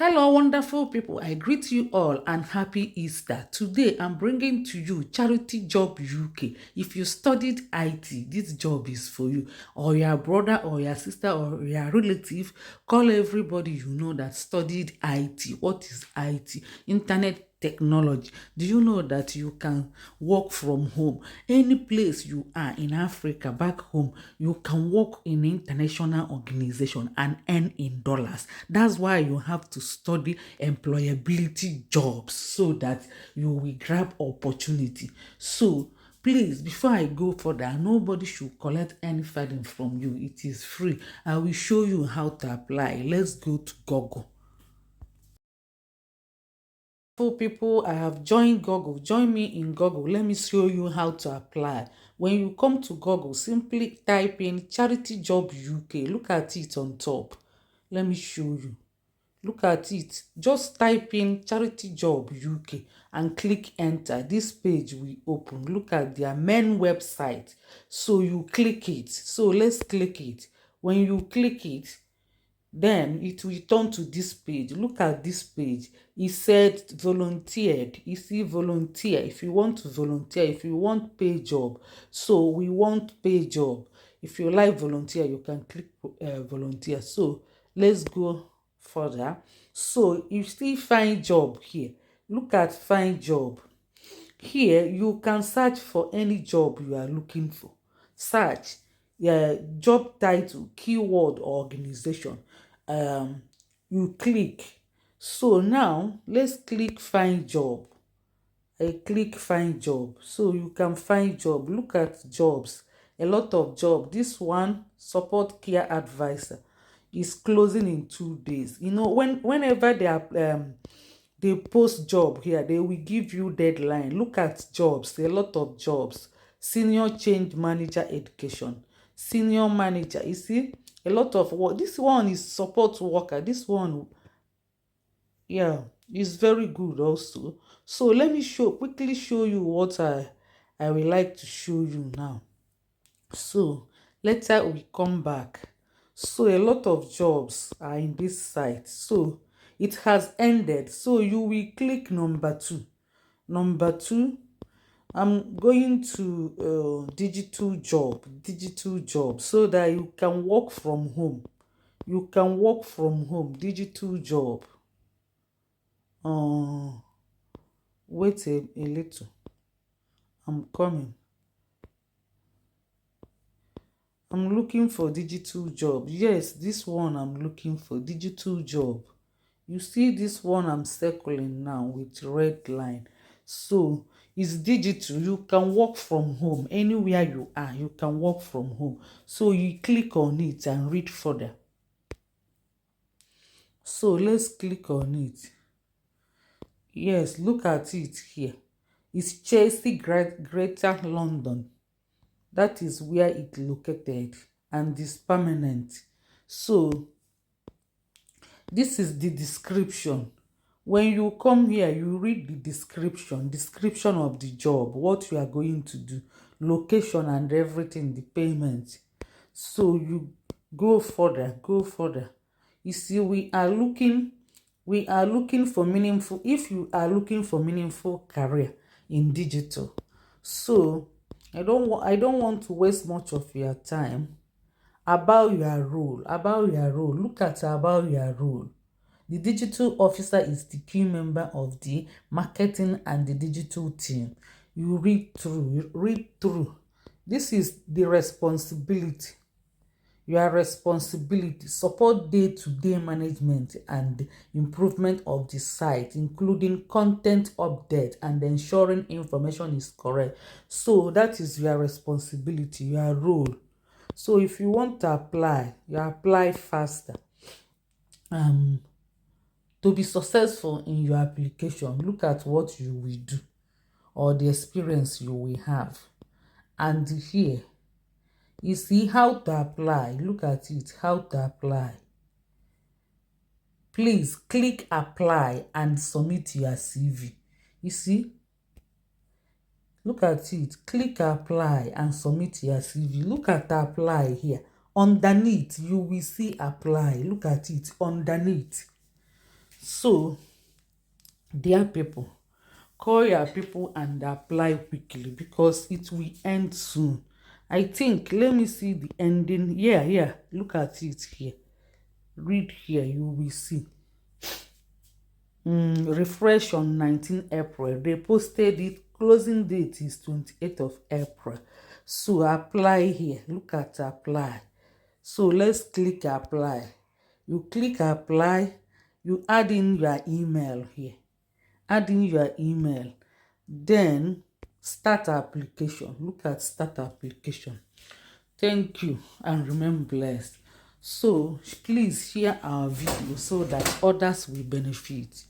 Hello, wonderful people. I greet you all and happy Easter. Today, I'm bringing to you Charity Job UK. If you studied IT, this job is for you. Or your brother, or your sister, or your relative, call everybody you know that studied IT. What is IT? Internet technology. Do you know that you can work from home? Any place you are in Africa, back home, you can work in an international organization and earn in dollars. That's why you have to study employability jobs so that you will grab opportunity. So please, before I go further, nobody should collect any funding from you. It is free. I will show you how to apply. Let's go to Google. For people, I have joined Google. Join me in Google. Let me show you how to apply. When you come to Google, simply type in Charity Job UK. Look at it on top. Let me show you. Look at it. Just type in Charity Job UK and click enter. This page will open. Look at their main website. So you click it. So let's click it. When you click it, then it will turn to this page. Look at this page. It said volunteered. You see volunteer. If you want to volunteer, if you want pay job, so we want pay job. If you like volunteer, you can click volunteer. So let's go further. So you still find job here. Look at find job. Here you can search for any job you are looking for. Search job title, keyword, or organization. um you click. So now let's click find job. I click find job, so you can find job. Look at jobs, a lot of job. This one, support care advisor, is closing in 2 days. Whenever they post job here, they will give you deadline. Look at jobs, a lot of jobs. Senior change manager education, senior manager. You see, a lot of work. This one is support worker. This one, yeah, is very good also. So let me quickly show you what I will like to show you now. So later we come back. So a lot of jobs are in this site. So it has ended. So you will click number 2. Number 2, I'm going to digital job, so that you can work from home. You can work from home, digital job. uh Wait a little, I'm coming. I'm looking for digital job. Yes, this one I'm looking for digital job. You see this one I'm circling now with red line. So it's digital. You can work from home anywhere you are. You can work from home. So you click on it and read further. So let's click on it. Yes, look at it here. It's Chelsea, Greater London. That is where it located, and is permanent. So this is the description. When you come here, you read the description of the job, what you are going to do, location and everything, the payment. So you go further. You see, we are looking for meaningful. If you are looking for meaningful career in digital, so I don't want to waste much of your time. About your role, look at about your role. The digital officer is the key member of the marketing and the digital team. You read through. This is the responsibility. Your responsibility: support day-to-day management and improvement of the site, including content update and ensuring information is correct. So that is your responsibility, your role. So if you want to apply, you apply faster. um to be successful in your application, look at what you will do or the experience you will have. And here you see how to apply. Look at it, how to apply. Please click apply and submit your CV. You see, look at it, click apply and submit your CV. Look at apply here. Underneath you will see apply. Look at it underneath. So dear people, call your people and apply quickly because it will end soon. I think, let me see the ending. Yeah, look at it here. Read here, you will see. Refresh on 19 April. They posted it. Closing date is 28th of April. So apply here. Look at apply. So let's click apply. You click apply. You add in your email here. Add in your email. Then start application. Look at start application. Thank you and remain blessed. So please share our video so that others will benefit.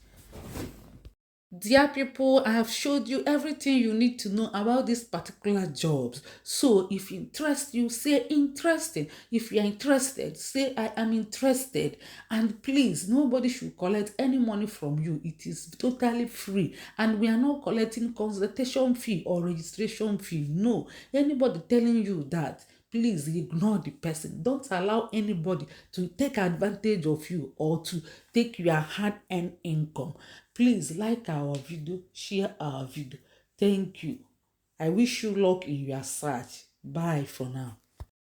Dear people, I have showed you everything you need to know about these particular jobs. So if interest you, say interested. If you are interested, say I am interested. And please, nobody should collect any money from you. It is totally free. And we are not collecting consultation fee or registration fee. No, anybody telling you that, please ignore the person. Don't allow anybody to take advantage of you or to take your hard-earned income. Please like our video, share our video. Thank you. I wish you luck in your search. Bye for now.